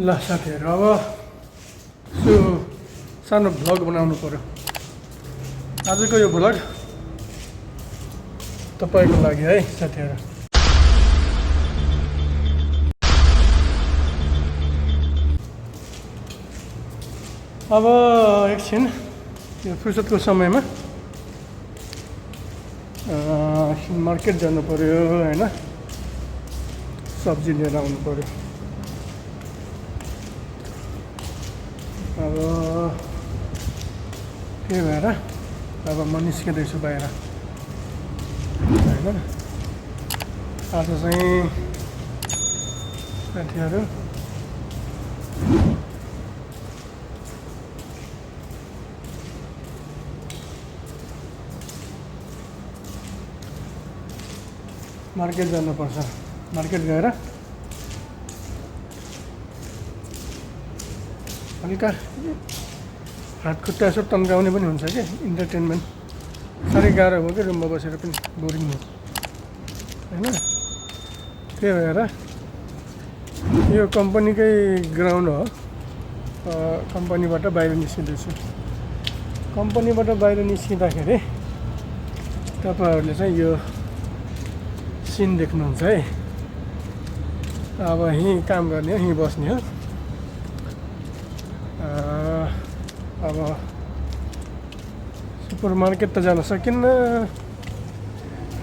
ल साथीहरू अब सो सानो भ्लग बनाउनु पर्यो। आजको यो भ्लग तपाईँको लागि है साथीहरू। अब एकछिन यो फुर्सदको समयमा मार्केट जानु पर्यो हैन, सब्जी लिएर आउनु पर्यो। अब त्यही भएर अब म निस्किँदैछु बाहिर हैन। आज चाहिँ साथीहरू मार्केट जानुपर्छ। मार्केट गएर हल्का हातखुट्टा यसो तन्काउने पनि हुन्छ कि इन्टरटेनमेन्ट। साह्रै गाह्रो हो कि रुममा बसेर पनि बोरिङ हो हैन। त्यही भएर यो कम्पनीकै ग्राउन्ड हो, कम्पनीबाट बाहिर निस्किँदैछु। कम्पनीबाट बाहिर निस्किँदाखेरि तपाईँहरूले चाहिँ यो सिन देख्नुहुन्छ है। अब यहीँ काम गर्ने हो, यहीँ बस्ने हो। अब सुपर मार्केट त जान सकिन्न,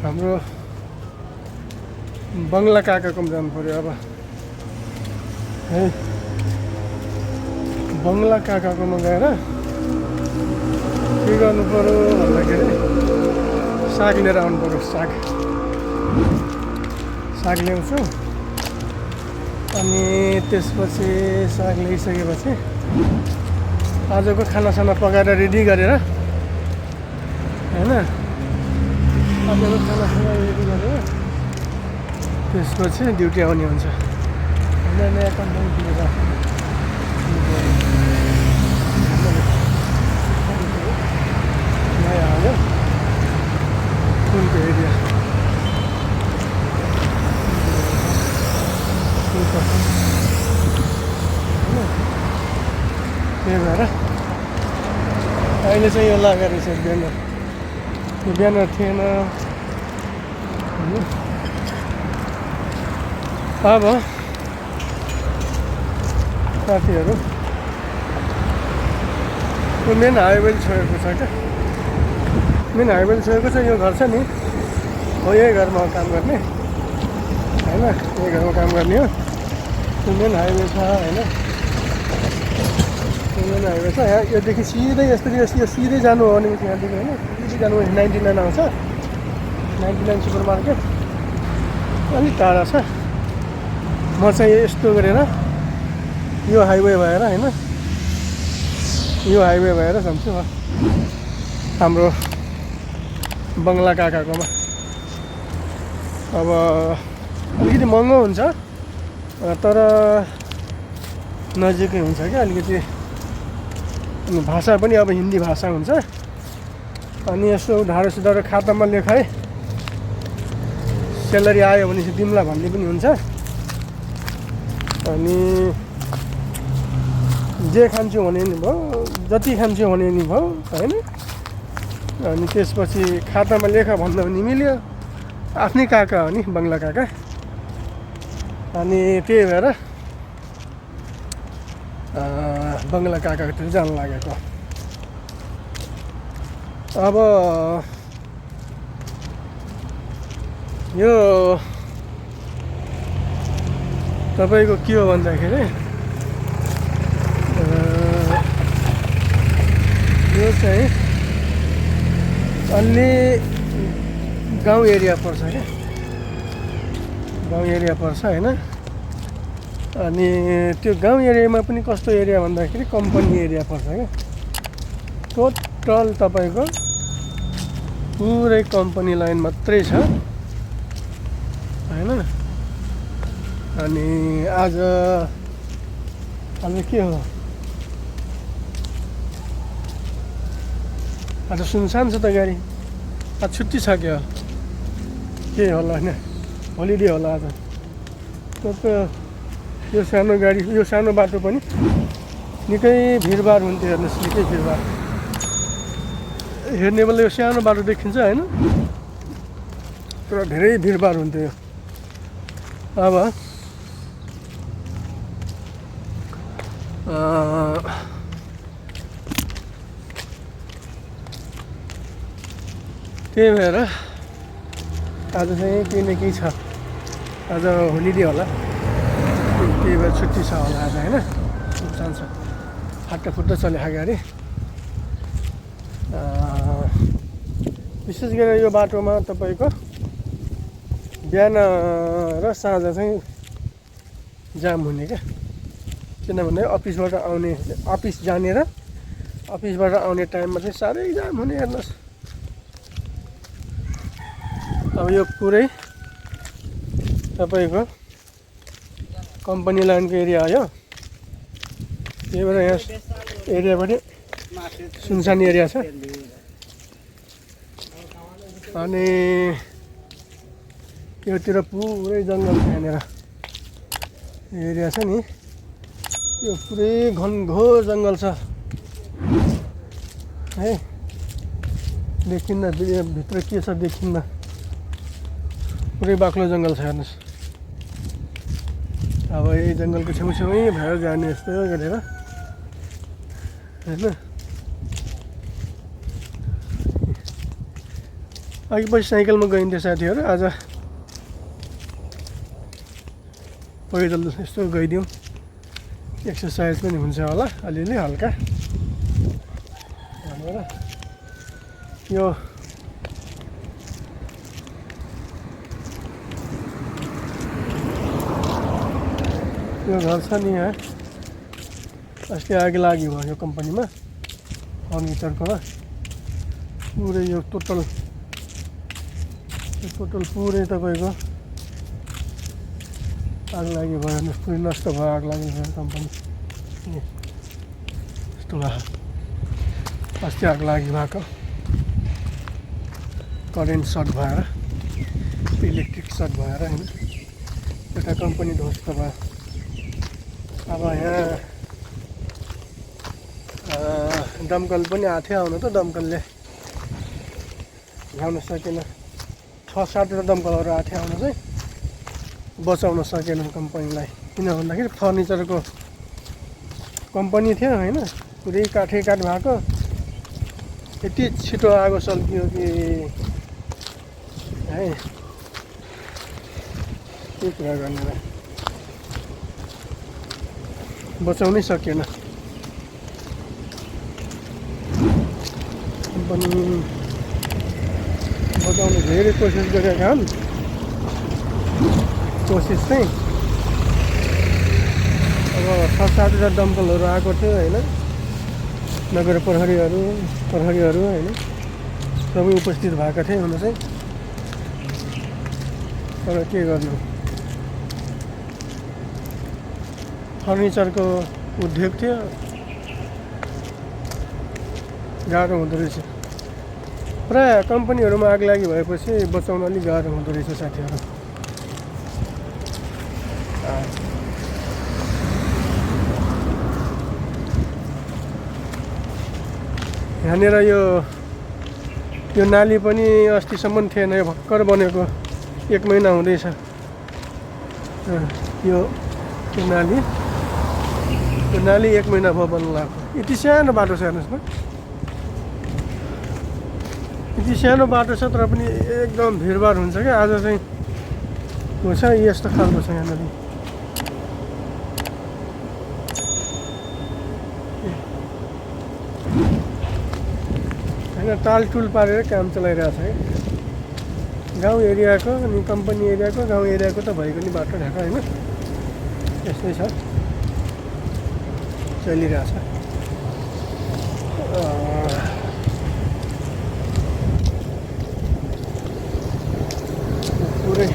हाम्रो बङ्गला काकाकोमा जानु पर्यो। अब है बङ्गला काकाकोमा गएर के गर्नु पर्यो भन्दाखेरि साग लिएर आउनु पर्यो। साग ल्याउँछु अनि त्यसपछि साग ल्याइसकेपछि आजको खानासाना पकाएर रेडी गरेर हैन, आजको खानासाना रेडी गरेर त्यसपछि ड्युटी आउने हुन्छ। नयाँ कम्पनी लिएर नयाँ हाल्यो कुनको एरिया त्यही भएर अहिले चाहिँ यो लगाएर रहेछ ब्यानर। यो ब्यानर थिएन। अब साथीहरू यो मेन हाइवे छोडेको छ क्या, मेन हाइवे छोडेको छ। यो घर छ नि हो, यही घरमा काम गर्ने हैन, यही घरमा काम गर्ने हो। यो मेन हाइवे छ हैन, मेन हाइवे छ। यहाँ योदेखि सिधै यस्तो यो सिधै जानु हो भने यहाँदेखि होइन, सिधै जानु भने 99 आउँछ। 99 सुपर मार्केट अलिक टाढा छ। म चाहिँ यस्तो गरेर यो हाइवे भएर होइन, यो हाइवे भएर जान्छु हाम्रो बङ्गला काकाकोमा। अब अलिकति महँगो हुन्छ तर नजिकै हुन्छ क्या अलिकति। अनि भाषा पनि अब हिन्दी भाषा हुन्छ। अनि यसो उधारो सुधारो खातामा लेखाए सेलरी आयो भने चाहिँ दिउँला भन्ने पनि हुन्छ। अनि जे खान्छु भने नि भयो, जति खान्छु भने नि भयो होइन। अनि त्यसपछि खातामा लेखा भन्दा पनि मिल्यो। आफ्नै काका हो नि बङ्गला काका। अनि त्यही भएर बङ्गला काकातिर जानु लागेको। अब यो तपाईँको के हो भन्दाखेरि यो चाहिँ अलि गाउँ एरिया पर्छ क्या, गाउँ एरिया पर्छ होइन। अनि त्यो गाउँ एरियामा पनि कस्तो एरिया भन्दाखेरि कम्पनी एरिया पर्छ क्या। टोटल तपाईँको पुरै कम्पनी लाइन मात्रै छ होइन। अनि आज के हो, आज सुनसान छ त गाडी। आज छुट्टी छ क्या, के होला होइन, होलिडे होला आज। यो सानो गाडी यो सानो बाटो पनि निकै भिडभाड हुन्थ्यो हेर्नुहोस् निकै भिडभाड हेर्ने बेला यो सानो बाटो देखिन्छ होइन तर धेरै भिडभाड हुन्थ्यो यो अब त्यही भएर आज चाहिँ केही न केही छ आज होलिडे होला त्यही भएर छुट्टी छ होला आज होइन जान्छ फाटाफुट्टा चल्यो गाडी विशेष गरेर यो बाटोमा तपाईँको बिहान र साँझ चाहिँ जाम हुने क्या किनभने अफिस जाने र अफिसबाट आउने टाइममा चाहिँ साह्रै जाम हुने हेर्नुहोस् अब यो पुरै तपाईँको कम्पनी लाइनको एरिया आयो त्यही भएर यहाँ एरिया पनि सुनसान एरिया छ अनि योतिर पुरै जङ्गल छ यहाँनिर एरिया छ नि यो पुरै घनघोर जङ्गल छ है देखिन्न भित्र के छ देखिन्न पुरै बाक्लो जङ्गल छ हेर्नुहोस् अब यही जङ्गलको छेउछेउमै भएर जाने यस्तो गरेर होइन अघि पछि साइकलमा गइन्थ्यो साथीहरू आज पैदल यस्तो गइदिउँ एक्सर्साइज पनि हुन्छ होला अलिअलि हल्का भनेर यो घर छ नि यहाँ अस्ति आगि लाग्यो भयो यो कम्पनीमा फर्निचरकोमा पुरै यो टोटल पुरै तपाईँको आग लागि भयो पुरै नष्ट भयो आग लाग्यो कम्पनी यस्तो भयो अस्ति आग लागि भएको करेन्ट सर्ट भएर इलेक्ट्रिक सर्ट भएर होइन एउटा कम्पनी ध्वस्त भयो अब यहाँ दमकल पनि आएको थियो आउनु त दमकलले ल्याउन सकेन 6-7वटा दमकलहरू आएको थियो आउनु चाहिँ बचाउन सकेन कम्पनीलाई किन भन्दाखेरि फर्निचरको कम्पनी थियो होइन पुरै काठै काठ भएको यति छिटो आगो सल्कियो कि है के कुरा गर्ने बचाउनै सकेन कम्पनी बचाउने धेरै कोसिस गरेका छन् कोसिस चाहिँ अब 6-7वटा दमकलहरू आएको थियो होइन नगर प्रहरीहरू होइन सबै उपस्थित भएका थिए हुन चाहिँ तर के गर्नु फर्निचरको उद्योग थियो गाह्रो हुँदो रहेछ प्राय कम्पनीहरूमा आग लागि भएपछि बचाउन अलिक गाह्रो हुँदो रहेछ साथीहरू यहाँनिर यो नाली पनि अस्तिसम्म थिएन यो भर्खर बनेको 1 महिना हुँदैछ यो नाली 1 महिना भयो बन्नु लाग्यो यति सानो बाटो छ हेर्नुहोस् न यति सानो बाटो छ तर पनि एकदम भिडभाड हुन्छ क्या आज चाहिँ हुन्छ यस्तो खालको छ यहाँनिर होइन टालटुल पारेर काम चलाइरहेको छ है गाउँ एरियाको अनि कम्पनी एरियाको गाउँ एरियाको त भएको नि बाटो ढाका होइन यस्तै छ चलिरहेछ पुरै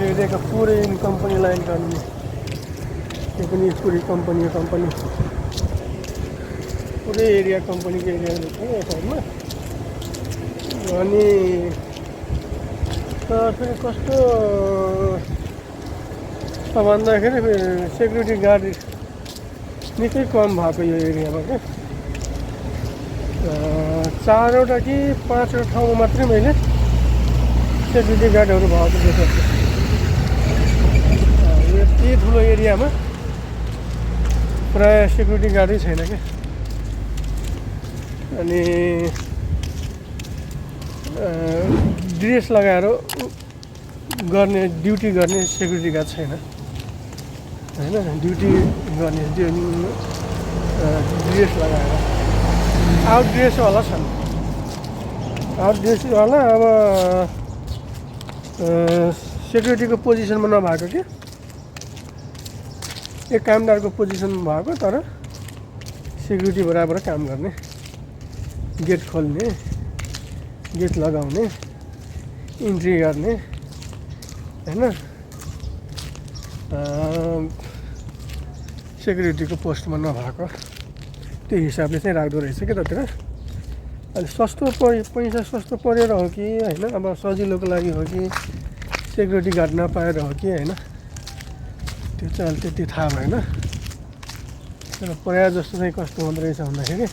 एरियाको पुरै कम्पनी लाइन गर्ने यो पनि पुरै कम्पनी पुरै एरिया कम्पनीको एरिया छ यो साइडमा अनि त फेरि कस्तो भन्दाखेरि सेक्युरिटी गार्ड निकै कम भएको यो एरियामा क्या 4वटा कि 5वटा ठाउँमा मात्रै मैले सेक्युरिटी गार्डहरू भएको देखेको छु यति ठुलो एरियामा प्राय सेक्युरिटी गार्डै छैन क्या अनि ड्रेस लगाएर गर्ने ड्युटी गर्ने सेक्युरिटी गार्ड छैन हैन ड्युटी गर्ने ड्रेस लगाएर आउट ड्रेसवाला छन् आउट ड्रेसवाला अब सेक्युरिटीको पोजिसनमा नभएको के एक कामदारको पोजिसनमा भएको तर सेक्युरिटी बराबर काम गर्ने गेट खोल्ने गेट लगाउने इन्ट्री गर्ने हैन सेक्युरिटीको पोस्टमा नभएको त्यो हिसाबले चाहिँ राख्दो रहेछ क्या त्यतिर अनि सस्तो पैसा सस्तो परेर हो कि हैन अब सजिलोको लागि हो कि सेक्युरिटी गार्ड नपाएर हो कि हैन त्यो चाहिँ अहिले त्यति थाहा भएन तर प्रायः जस्तो चाहिँ कस्तो हुँदो रहेछ भन्दाखेरि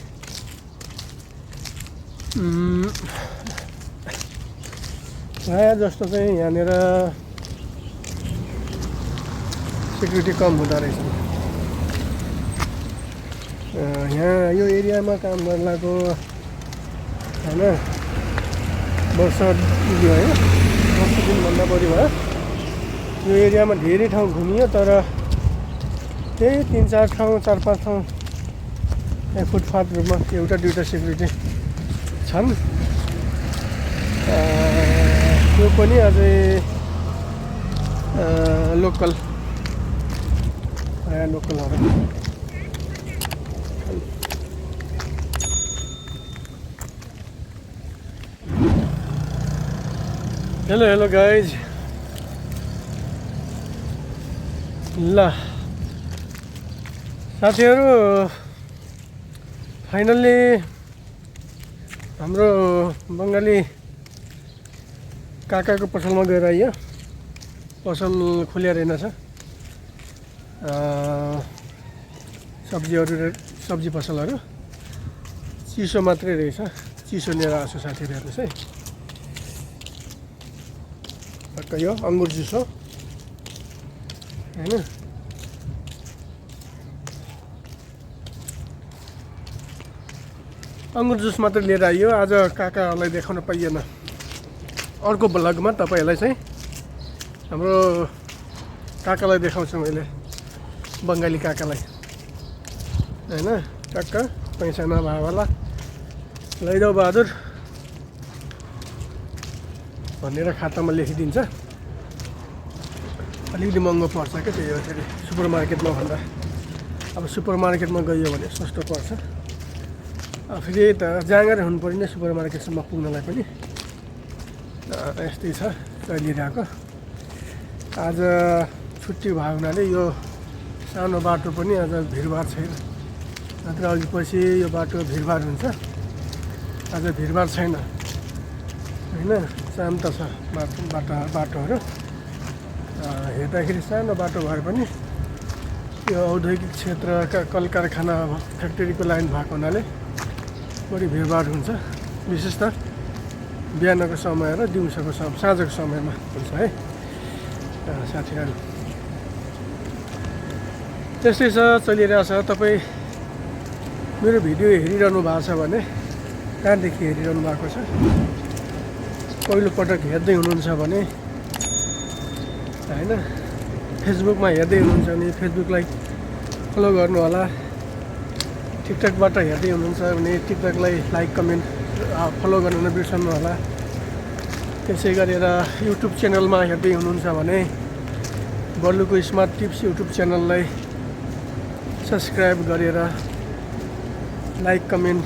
प्रायः जस्तो चाहिँ यहाँनिर सेक्युरिटी कम हुँदो रहेछ यहाँ यो एरियामा काम गर्नको हैन वर्ष पुग्यो है वर्ष दिनभन्दा बढी भयो यो एरियामा धेरै ठाउँ घुमियो तर त्यही 3-4 ठाउँ 4-5 ठाउँ यहाँ फुटपाथ रूपमा एउटा दुईटा सेक्युरिटी छन् त्यो पनि अझै लोकल लोकलहरू हेलो गाइज ल साथीहरू फाइनल्ली हाम्रो बङ्गाली काकाको पसलमा गएर आइयो पसल खुलेर रहेनछ सब्जी पसलहरू चिसो मात्रै रहेछ चिसो लिएर आएको छु साथीहरू हेर्नुहोस् है पक्का यो अङ्गुर जुस हो हैन अङ्गुर जुस मात्रै लिएर आइयो आज काकाहरूलाई देखाउन पाइएन अर्को भ्लगमा तपाईँहरूलाई चाहिँ हाम्रो काकालाई देखाउँछु मैले बङ्गाली काकालाई हैन टक्क पैसा नभएवाला लैजाऊ बहादुर भनेर खातामा लेखिदिन्छ अलिकति महँगो पर्छ क्या त्यही हो फेरि सुपर मार्केटमा भन्दा अब सुपर मार्केटमा गइयो भने सस्तो पर्छ फेरि त जाँगरै हुनु पर्ने सुपर मार्केटसम्म पुग्नलाई पनि यस्तै छ चलिरहेको आज छुट्टी भएको हुनाले यो सानो बाटो पनि आज भिडभाड छैन नत्र अघि पछि यो बाटो भिडभाड हुन्छ आज भिडभाड छैन हैन शान्त छ बाटोहरू हेर्दाखेरि सानो बाटो भए पनि यो औद्योगिक क्षेत्रका कल कारखाना फ्याक्ट्रीको लाइन भएको हुनाले बढी भिडभाड हुन्छ विशेष त बिहानको समय र दिउँसोको समय साँझको समयमा हुन्छ है साथीहरू त्यस्तै छ चलिरहेछ तपाईँ मेरो भिडियो हेरिरहनु भएको छ भने कहाँदेखि हेरिरहनु भएको छ पहिलोपटक हेर्दै हुनुहुन्छ भने हैन फेसबुकमा हेर्दै हुनुहुन्छ भने फेसबुकलाई फलो गर्नु होला टिकटकबाट हेर्दै हुनुहुन्छ भने टिकटकलाई लाइक कमेन्ट फलो गर्नु नबिर्सनु होला त्यसै गरेर युट्युब च्यानलमा हेर्दै हुनुहुन्छ भने बल्लुको स्मार्ट टिप्स युट्युब च्यानललाई सब्सक्राइब गरेर लाइक कमेन्ट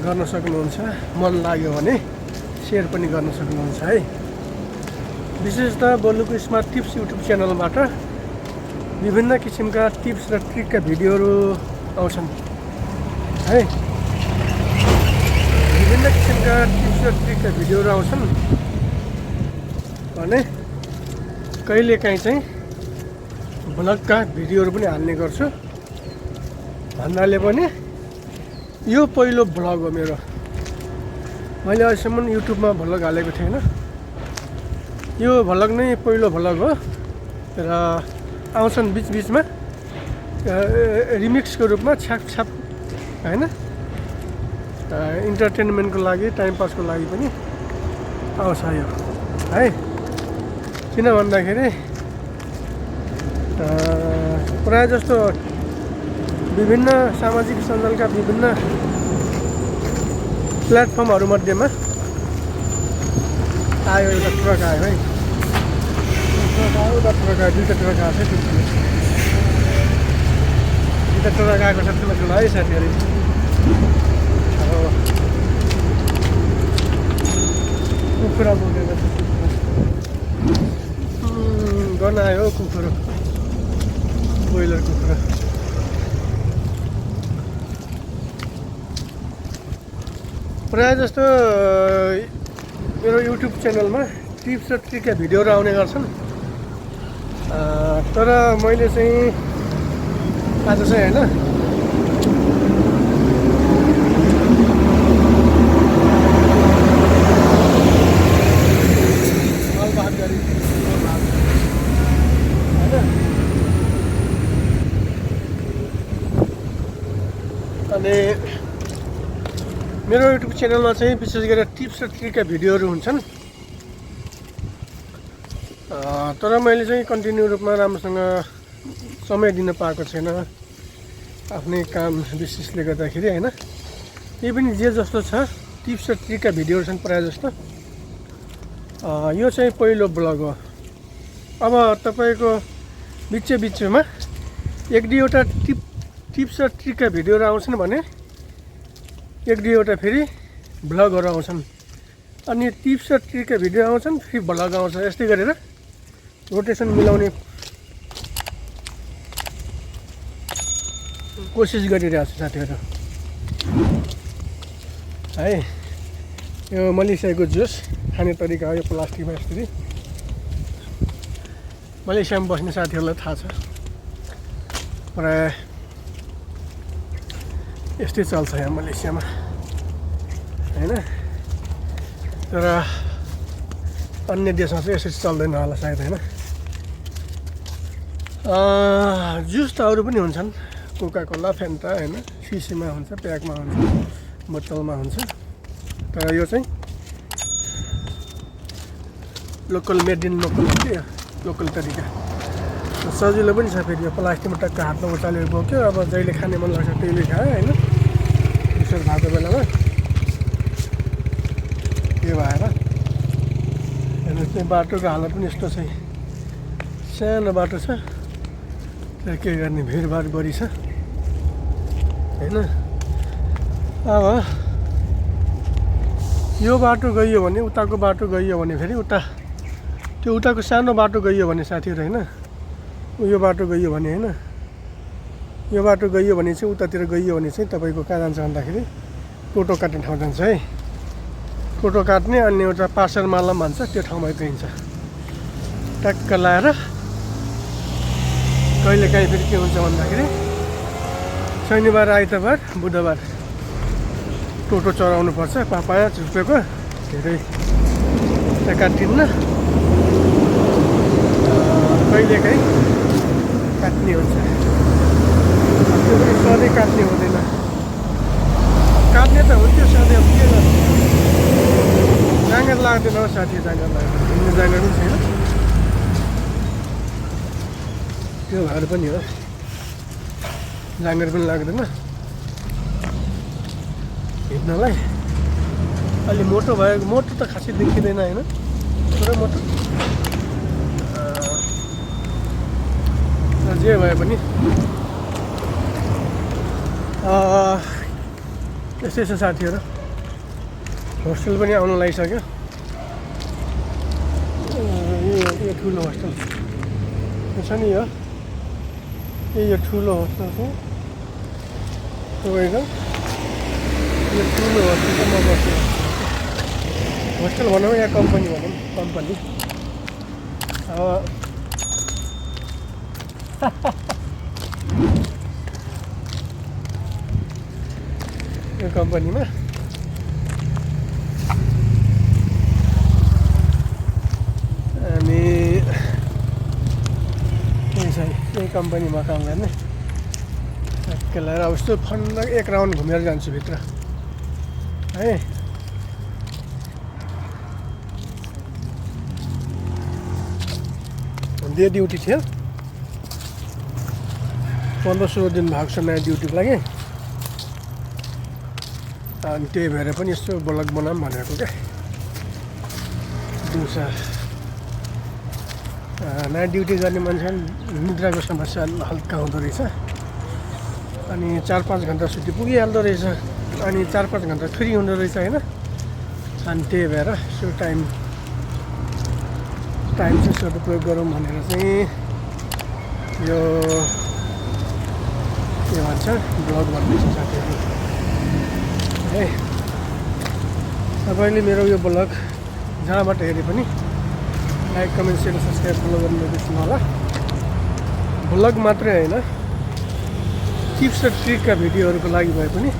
गर्न सक्नुहुन्छ मन लाग्यो भने सेयर पनि गर्न सक्नुहुन्छ है विशेष त बल्लुको स्मार्ट टिप्स युट्युब च्यानलबाट विभिन्न किसिमका टिप्स र ट्रिकका भिडियोहरू आउँछन् है विभिन्न किसिमका टिप्स र ट्रिकका भिडियोहरू आउँछन् भने कहिलेकाहीँ चाहिँ भ्लगका भिडियोहरू पनि हाल्ने गर्छु। भन्नाले पनि यो पहिलो भ्लग हो मेरो। मैले अहिलेसम्म युट्युबमा भ्लग हालेको थिएन। यो भ्लग नै पहिलो भ्लग हो र आउँछन् बिचबिचमा रिमिक्सको रूपमा छ्याप हैन, इन्टरटेनमेन्टको लागि, टाइम पासको लागि पनि आउँछ यो है। किन भन्दाखेरि प्रायः जस्तो विभिन्न सामाजिक सञ्जालका विभिन्न प्लेटफर्महरूमध्येमा आयो एउटा ट्रक आयो है। एउटा ट्रक आयो, दुईवटा ट्रक आएको छ। दुईवटा ट्रक आएको छ ठुलो ठुलो है साथीहरू। अब कुखुरा बोकेको छ, गनायो कुखुरा, ब्रोइलर कुखुरा। प्रायः जस्तो मेरो युट्युब च्यानलमा टिप्स र ट्रिकका भिडियोहरू आउने गर्छन्। तर मैले चाहिँ आज चाहिँ होइन, अनि मेरो युट्युब च्यानलमा चाहिँ विशेष गरेर टिप्स र ट्रिकका भिडियोहरू हुन्छन्। तर मैले चाहिँ कन्टिन्यू रूपमा राम्रोसँग समय दिन पाएको छैन आफ्नै काम विशेषले गर्दाखेरि होइन। यही पनि जे जस्तो छ, टिप्स र ट्रिकका भिडियोहरू छन् प्रायः जस्तो। यो चाहिँ पहिलो ब्लग हो। अब तपाईँको बिचमा एक दुईवटा टिप्स र ट्रिकका भिडियोहरू आउँछन् भने एक दुईवटा फेरि भ्लगहरू आउँछन्। अनि टिप्स र ट्रिकका भिडियो आउँछन्, फेरि भ्लग आउँछ। यस्तै गरेर रोटेसन मिलाउने कोसिस गरिरहेको छु साथीहरू है। यो मलेसियाको जुस खाने तरिका हो। यो प्लास्टिकमा यसरी मलेसियामा बस्ने साथीहरूलाई थाहा छ, प्रायः यस्तै चल्छ यहाँ मलेसियामा होइन। तर अन्य देशमा चाहिँ यसरी चल्दैन होला सायद होइन। जुस त अरू पनि हुन्छन्, कोका कोला, फेन्टा होइन, सिसीमा हुन्छ, प्याकमा हुन्छ, बोतलमा हुन्छ। तर यो चाहिँ लोकल, मेड इन लोकल हो कि, लोकल तरिका। सजिलो पनि छ। फेरि यो प्लास्टिकमा टक्क हातमा उचालेर बोक्यो। अब जहिले खाने मन लाग्छ त्यहिले खायो होइन, यसो भएको बेलामा। त्यो भएर हेर्नु चाहिँ बाटोको हालत पनि यस्तो छ। सानो बाटो छ, तर के गर्ने, भिडभाड बढी छ होइन। अब यो बाटो गइयो भने, उताको बाटो गइयो भने फेरि त्यो उताको सानो बाटो गइयो भने साथीहरू होइन, यो बाटो गइयो भने होइन, यो बाटो गइयो भने चाहिँ उतातिर गइयो भने चाहिँ तपाईँको कहाँ जान्छ भन्दाखेरि टोटो काट्ने ठाउँ जान्छ है। टोटो काट्ने अनि एउटा पार्सल मालम भन्छ, त्यो ठाउँमा गइन्छ। टक्क लाएर कहिलेकाहीँ फेरि के हुन्छ भन्दाखेरि शनिबार, आइतबार, बुधबार टोटो चढाउनु पर्छ। 5 रुपियाँको धेरै काटिन्न। कहिलेकाहीँ काट्ने हुन्छ, त्यो पनि सधैँ काट्ने हुँदैन। काट्ने त हुन्थ्यो सधैँ, के गर्नु, जाँगर लाग्दैन हो साथी, जाँगर लाग्दैन, हिँड्ने जाँगर पनि छैन। त्यो भएर पनि हो, जाँगर पनि लाग्दैन हिँड्नलाई। अलि मोटो भयो, मोटो त खासै देखिँदैन होइन, पुरा मोटो। जे भए पनि यस्तै छ साथीहरू। होस्टेल पनि आउनु लागिसक्यो। यो ठुलो होस्टेल छ नि, यो ठुलो होस्टेल छ तपाईँको। यो ठुलो होस्टेल चाहिँ म बस्छु। होस्टेल भनौँ या कम्पनी भनौँ, कम्पनी। अब यो कम्पनीमा अनि यही कम्पनीमा काम गर्ने त्यसलाई अब यस्तो फन्ड एक राउन्ड घुमेर जान्छु भित्र है। डे ड्युटी थियो 15-16 दिन भएको छ नयाँ ड्युटीको लागि अनि त्यही भएर पनि यस्तो ब्लग बनाऊँ भनेको क्या दिउँसो नाइट ड्युटी गर्ने मान्छे निद्राको समस्या हल्का हुँदो रहेछ अनि 4-5 घन्टा छुट्टी पुगिहाल्दो रहेछ अनि 4-5 घन्टा फ्री हुँदो रहेछ होइन। अनि त्यही भएर यसो टाइम चाहिँ सदुपयोग गरौँ भनेर चाहिँ यो के भन्छ ब्लग भन्दैछ साथीहरू है। तपाईँले मेरो यो ब्लग जहाँबाट हेरे पनि like comment share subscribe follow गर्नु नबिर्सनु होला। ब्लग मात्रै होइन टिप्स र ट्रिकका भिडियोहरूको लागि भए पनि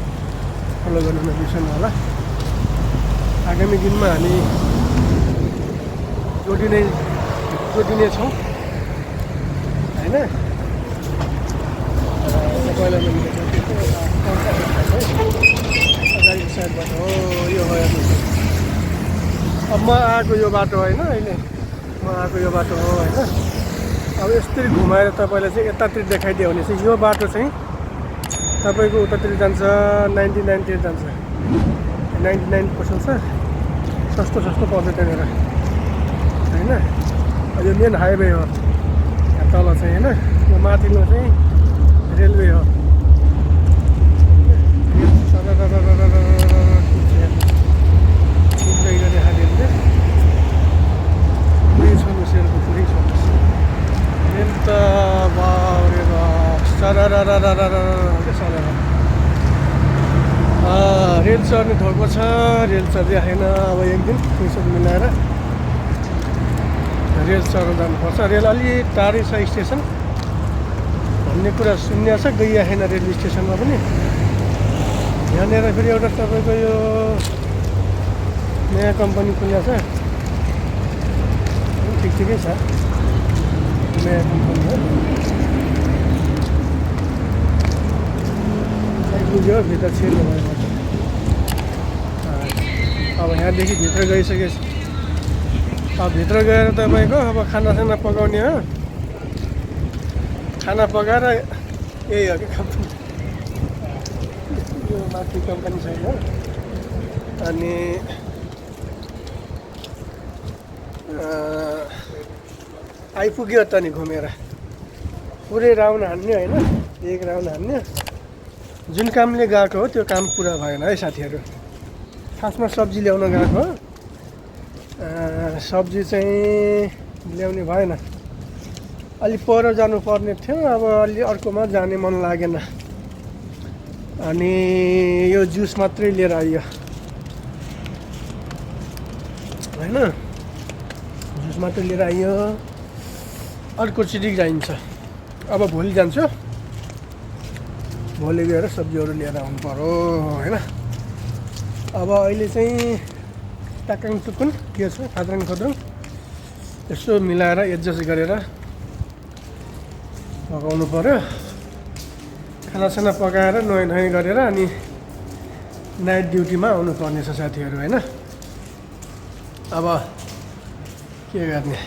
फलो गर्नु नबिर्सनु होला। आगामी दिनमा हामी जोडिने छौँ होइन। तपाईँलाई मैले अगाडिको साइडबाट हो यो भयो अब म आएको यो बाटो होइन अहिले म आएको यो बाटो हो होइन। अब यसरी घुमाएर तपाईँलाई चाहिँ यतातिर देखाइदियो भने चाहिँ यो बाटो चाहिँ तपाईँको उतातिर जान्छ 99 तिर जान्छ 99 पसल छ सस्तो पर्छ त्यहाँनिर होइन। यो मेन हाइवे हो यहाँ तल चाहिँ होइन। यो माथिल्लो चाहिँ रेलवे हो रेल त बाउरे रेल चढ्ने धोको छ रेल चढिराखेन अब एक दिन पैसा मिलाएर रेल चढ्न जानुपर्छ। रेल अलि टाढै छ स्टेसन भन्ने कुरा सुन्ने छ गइराखेन रेलवे स्टेसनमा पनि। यहाँनिर फेरि एउटा तपाईँको यो नयाँ कम्पनी खुल्ला छ ठिकै छ नयाँ कम्पनी हो। आइपुग्यो भित्र छिर्नु भयो अब यहाँदेखि भित्र गइसकेपछि अब भित्र गएर तपाईँको अब खानासाना पकाउने हो। खाना पकाएर यही हो कि कम्पनी यो माथि कम्पनी छैन। अनि आइपुग्यो त नि घुमेर पुरै राउन्ड हान्ने होइन एक राउन्ड हान्ने। जुन कामले गएको हो त्यो काम पुरा भएन है साथीहरू। खासमा सब्जी ल्याउन गएको हो सब्जी चाहिँ ल्याउने भएन अलि पर जानुपर्ने थियो अब अलि अर्कोमा जाने मन लागेन अनि यो जुस मात्रै लिएर आइयो होइन। जुस मात्रै लिएर आइयो अर्को चिटिक जाइन्छ। अब भोलि जान्छु भोलि गएर सब्जीहरू लिएर आउनु पर्यो होइन। अब अहिले चाहिँ टाकाङ टुकुन के छ खाद्राङ खोद्राङ यसो मिलाएर एडजस्ट गरेर पकाउनु पर्यो। खानासाना पकाएर नुहाइ गरेर अनि नाइट ड्युटीमा आउनु पर्ने छ साथीहरू होइन। अब के गर्ने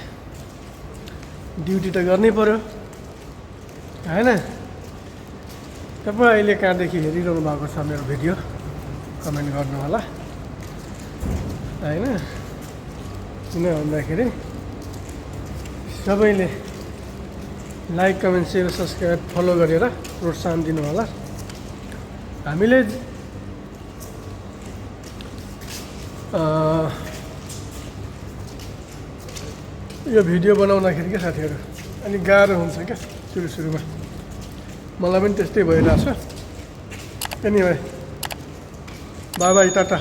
ड्युटी त गर्नै पर्यो होइन। तपाईँ अहिले कहाँदेखि हेरिरहनु भएको छ मेरो भिडियो कमेन्ट गर्नु होला होइन। किन भन्दाखेरि सबैले like comment share subscribe follow गरेर प्रोत्साहन दिनु होला। हामीले यो भिडियो बनाउँदाखेरि क्या साथीहरू अलिक गाह्रो हुन्छ क्या सुरुमा मलाई पनि त्यस्तै भइरहेछ। Anyway by by Tata.